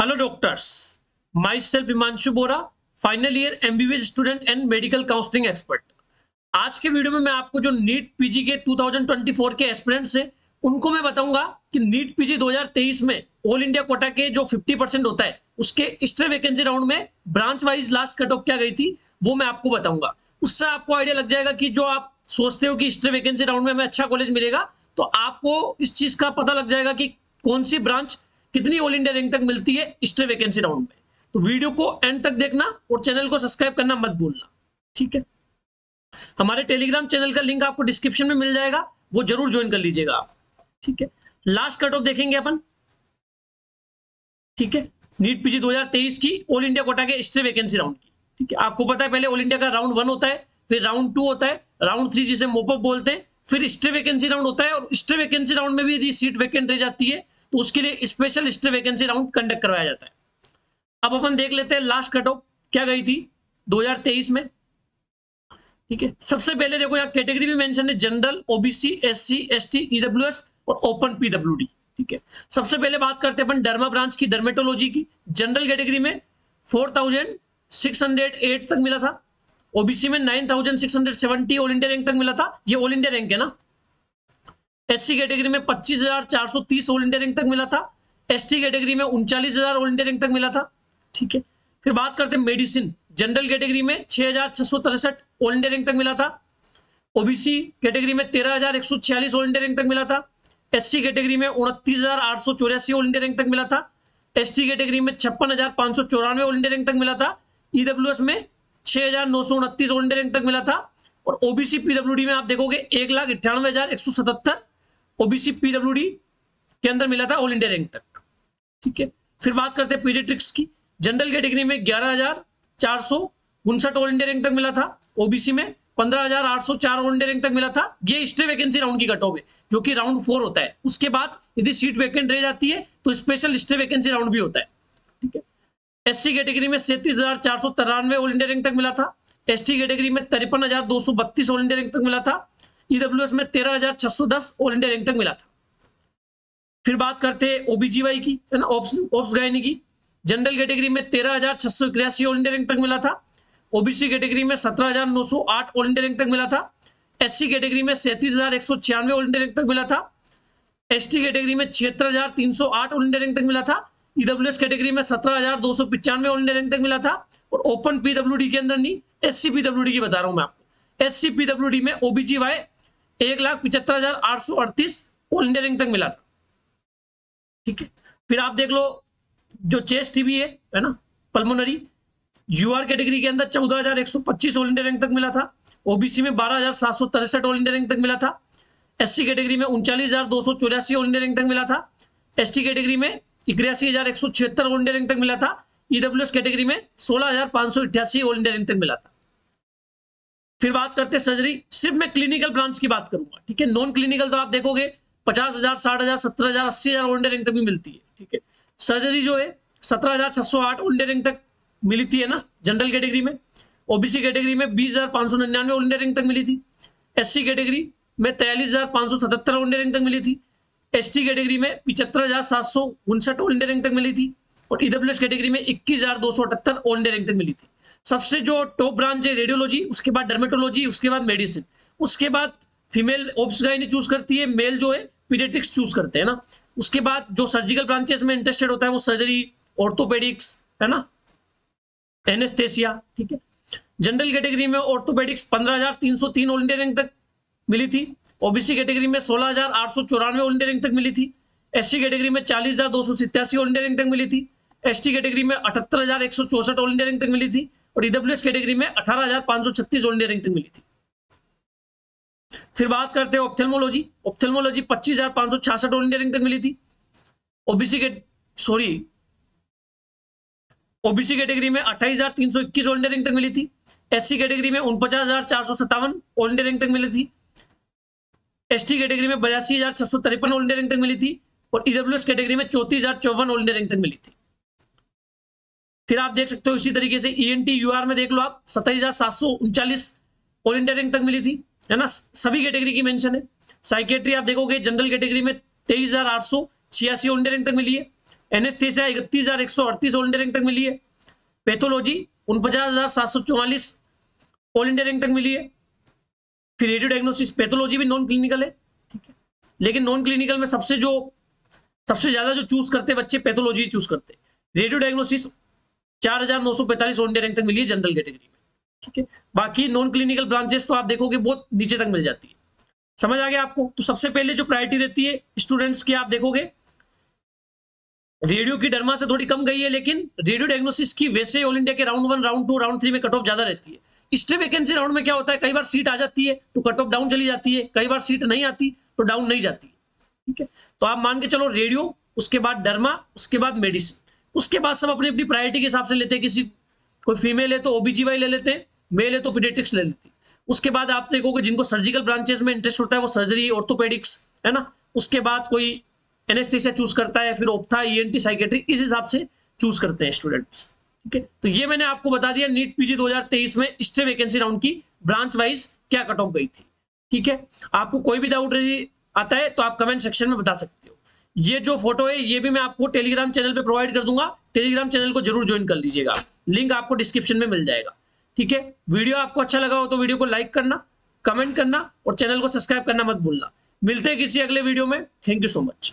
Hello doctors, my self Himanshu Bora, final year MBBS student and medical counselling expert. आज के video में मैं आपको जो नीट पीजी के 2024 के एस्पिरेंट्स हैं उनको मैं बताऊंगा कि नीट पीजी 2023 में ऑल इंडिया कोटा के जो 50% होता है उसके एक्स्ट्रा वैकेंसी राउंड में branch wise last cut off क्या गई थी वो मैं आपको बताऊंगा। उससे आपको आइडिया लग जाएगा कि जो आप सोचते हो कि एक्स्ट्रा वैकेंसी राउंड में हमें अच्छा कॉलेज मिलेगा, तो आपको इस चीज का पता लग जाएगा कि कौन सी ब्रांच कितनी ऑल इंडिया रैंक तक मिलती है एक्स्ट्रा वैकेंसी राउंड में। तो वीडियो को एंड तक देखना और चैनल को सब्सक्राइब करना मत भूलना, ठीक है। हमारे टेलीग्राम चैनल का लिंक आपको डिस्क्रिप्शन में मिल जाएगा, वो जरूर ज्वाइन कर लीजिएगा आप, ठीक है। लास्ट कट ऑफ देखेंगे अपन, ठीक है, नीट पीजी 2023 की ऑल इंडिया कोटा के एक्स्ट्रा वैकेंसी राउंड की, ठीक है। आपको पता है पहले ऑल इंडिया का राउंड 1 होता है, फिर राउंड 2 होता है, राउंड 3 जिसे मोपअप बोलते हैं, फिर एक्स्ट्रा वैकेंसी राउंड होता है। और एक्स्ट्रा वैकेंसी राउंड में भी यदि सीट वैकेंट रह जाती है तो उसके लिए special extra vacancy round conduct करवाया जाता है। अब अपन देख लेते हैं लास्ट कट ऑफ क्या गई थी 2023 में, ठीक है। सबसे पहले देखो यहाँ कैटेगरी भी मेंशन है, general, OBC, SC, ST, EWS और ओपन पीडब्ल्यूडी, ठीक है। सबसे पहले बात करते हैं अपन डर्मा ब्रांच की, डर्मेटोलॉजी की। जनरल कैटेगरी में 4608 तक मिला था, ओबीसी में 9670 ऑल इंडिया रैंक तक मिला था, ये ऑल इंडिया रैंक है ना। एससी कैटेगरी में 25,430 ऑल इंडिया रैंक तक मिला था, एसटी कैटेगरी में 39,000 ऑल इंडिया रैंक तक मिला था, ठीक है। फिर बात करते हैं मेडिसिन, जनरल कैटेगरी में 6,663 ऑल इंडिया रैंक तक मिला था, ओबीसी कैटेगरी में 13,146 ऑल इंडिया रैंक तक मिला था, एससी कैटेगरी में 29,884 ऑल इंडिया रैंक तक मिला था, एसटी कैटेगरी में 56,594 ऑल इंडिया रैंक तक मिला था, ईडब्ल्यूएस में 6,929 ऑल इंडिया रैंक तक मिला था, और ओबीसी पीडब्ल्यूडी में आप देखोगे 1,98,177 ओबीसी पीडब्ल्यूडी के अंदर मिला था ऑल इंडिया रैंक तक, ठीक है। फिर बात करते हैं पीडियाट्रिक्स की, जनरल कैटेगरी में 11,459 ऑल इंडिया रैंक तक मिला था, ओबीसी में 15,804 ऑल इंडिया रैंक तक मिला था। ये स्टे वैकेंसी राउंड की कट ऑफ है जो कि राउंड 4 होता है। उसके बाद यदि सीट वैकेंट रह जाती है तो स्पेशल स्टे वैकेंसी राउंड भी होता है, ठीक है। एससी कैटेगरी में 37,493 ऑल इंडिया रैंक तक मिला था, एसटी कैटेगरी में 53,232 ऑल इंडिया रैंक तक मिला था, ईडब्ल्यूएस में 13,610 ऑल इंडिया रैंक तक मिला था। फिर बात करते हैं ओबीजीवाई की, है ना, ऑप्स गायनी की। जनरल कैटेगरी में 13,681 ऑल इंडिया रैंक तक मिला था, ओबीसी कैटेगरी में 17,908 ऑल इंडिया रैंक तक मिला था, एससी कैटेगरी में 37,196 ऑल इंडिया रैंक तक मिला था, एसटी कैटेगरी में 76,308 ऑल इंडिया रैंक तक मिला था, ईडब्ल्यूएस कैटेगरी में 17,295 ऑल इंडिया रैंक तक मिला था। और ओपन पीडब्ल्यूडी के अंदर नहीं, एससी पीडब्ल्यूडी की बता रहा हूं मैं आपको। एससी पीडब्ल्यूडी में ओबीजीवाई 1,75,838 ऑल इंडिया रैंक तक मिला था, ठीक है। फिर आप देख लो जो चेस्ट टीबी है ना, पल्मोनरी, यूआर कैटेगरी के अंदर 14,125 ऑल इंडिया रैंक तक मिला था, ओबीसी में 12,763 ऑल इंडिया रैंक तक मिला था, एससी कैटेगरी में 39,284 ऑल इंडिया रैंक तक मिला था, एसटी कैटेगरी में 81,176 ऑल इंडिया रैंक तक मिला था, ईडब्ल्यूएस कैटेगरी में 16,588 ऑल इंडिया रैंक तक मिला था। फिर बात करते हैं सर्जरी, सिर्फ मैं क्लिनिकल ब्रांच की बात करूंगा, ठीक है। नॉन क्लिनिकल तो आप देखोगे 50,000, 60,000, 70,000, 80,000 ऑल इंडिया रैंक तक भी मिलती है, ठीक है। सर्जरी जो है 17,608 ऑल इंडिया रैंक तक मिली थी, है ना, जनरल कैटेगरी में। ओबीसी कैटेगरी में 20,599 ऑल इंडिया रैंक तक मिली थी, एससी कैटेगरी में 43,577 ऑल इंडिया रैंक तक मिली थी, एसटी कैटेगरी में 75,759 ऑल इंडिया रैंक तक मिली थी, और ईडब्ल्यूएस कैटेगरी में 21,278 ऑल इंडिया रैंक तक मिली थी। सबसे जो टॉप ब्रांच है रेडियोलॉजी, उसके बाद डर्मेटोलॉजी, उसके बाद मेडिसिन, उसके बाद फीमेल ऑब्स गायनी चूज करती है, मेल जो है पीडियाट्रिक्स चूज करते हैं ना। उसके बाद जो सर्जिकल ब्रांचेस में इंटरेस्टेड होता है वो सर्जरी, ऑर्थोपेडिक्स, है ना, एनेस्थेसिया, ठीक है। जनरल कैटेगरी में ऑर्थोपेडिक्स 15,303 ऑल इंडिया रैंक तक मिली थी, ओबीसी कैटेगरी में 16,894 ऑल इंडिया रैंक तक मिली थी, एससी कैटेगरी में 40,287 ऑल इंडिया रैंक तक मिली थी, एसटी कैटेगरी में 78,164 ऑल इंडिया रैंक तक मिली थी, और ईडब्ल्यूएस कैटेगरी में 18,536 ऑल इंडिया रैंक तक मिली थी। फिर बात करते हैं ophthalmology, ophthalmology 25,566 all India rank तक मिली थी, ओबीसी कैटेगरी में 28,321 ऑल इंडिया रैंक तक मिली थी, एससी कैटेगरी में 49,457 ऑल इंडिया रैंक तक मिली थी, एसटी कैटेगरी में 82,653 ऑल इंडिया रैंक तक मिली थी, और ईडब्ल्यूएस कैटेगरी में 34,054 ऑल इंडिया रैंक तक मिली थी। फिर आप देख सकते हो इसी तरीके से ईएनटी यूआर में देख लो आप 27,739 ऑल इंडिया रैंक तक मिली थी, है ना, सभी कैटेगरी की मेंशन है। साइकेट्री आप देखोगे जनरल कैटेगरी में 23,886 ऑल इंडिया रैंक तक मिली है, एनेस्थेसिया 31,138 ऑल इंडिया रैंक तक मिली है। पैथोलॉजी 49,744 ऑल इंडिया रैंक तक मिली है। फिर रेडियो डायग्नोसिस, पैथोलॉजी भी नॉन क्लिनिकल है, ठीक है, लेकिन नॉन क्लिनिकल में सबसे ज्यादा जो चूज करते बच्चे पैथोलॉजी चूज करते। Radio diagnosis 4,945 all India rank तक मिली है जनरल कैटेगरी में, ठीक है। बाकी नॉन क्लिनिकल ब्रांचेस तो आप देखोगे बहुत नीचे तक मिल जाती है। समझ आ गया आपको? तो सबसे पहले जो प्रायोरिटी रहती है स्टूडेंट्स की, आप देखोगे रेडियो की डर्मा से थोड़ी कम गई है, लेकिन रेडियो डायग्नोसिस की वैसे ऑल इंडिया के राउंड 1, राउंड 2, राउंड 3 में कट ऑफ ज्यादा रहती है। स्टे वैकेंसी राउंड में क्या होता है, कई बार सीट आ जाती है तो कट ऑफ डाउन चली जाती है, कई बार सीट नहीं आती तो डाउन नहीं जाती, ठीक है। तो आप मान के चलो रेडियो, उसके बाद डर्मा, उसके बाद मेडिसिन, उसके बाद सब अपनी अपनी प्रायोरिटी के हिसाब से लेते हैं। किसी कोई फीमेल है तो ओबीजीवाई ले लेते हैं, मेल है तो पीडियाट्रिक्स ले लेते हैं। उसके बाद आप देखोगे जिनको सर्जिकल ब्रांचेस में इंटरेस्ट होता है वो सर्जरी, ऑर्थोपेडिक्स, है ना। उसके बाद कोई एनेस्थेसिया चूज करता है, फिर ओप्था, ईएनटी, साइकेट्री, इस हिसाब से चूज करते हैं स्टूडेंट्स, ठीक है। तो ये मैंने आपको बता दिया नीट पीजी 2023 में स्टे वैकेंसी राउंड की ब्रांच वाइज क्या कट ऑफ गई थी, ठीक है। आपको कोई भी डाउट आता है तो आप कमेंट सेक्शन में बता सकते हो। ये जो फोटो है ये भी मैं आपको टेलीग्राम चैनल पे प्रोवाइड कर दूंगा, टेलीग्राम चैनल को जरूर ज्वाइन कर लीजिएगा, लिंक आपको डिस्क्रिप्शन में मिल जाएगा, ठीक है। वीडियो आपको अच्छा लगा हो तो वीडियो को लाइक करना, कमेंट करना और चैनल को सब्सक्राइब करना मत भूलना। मिलते हैं किसी अगले वीडियो में। Thank you so much.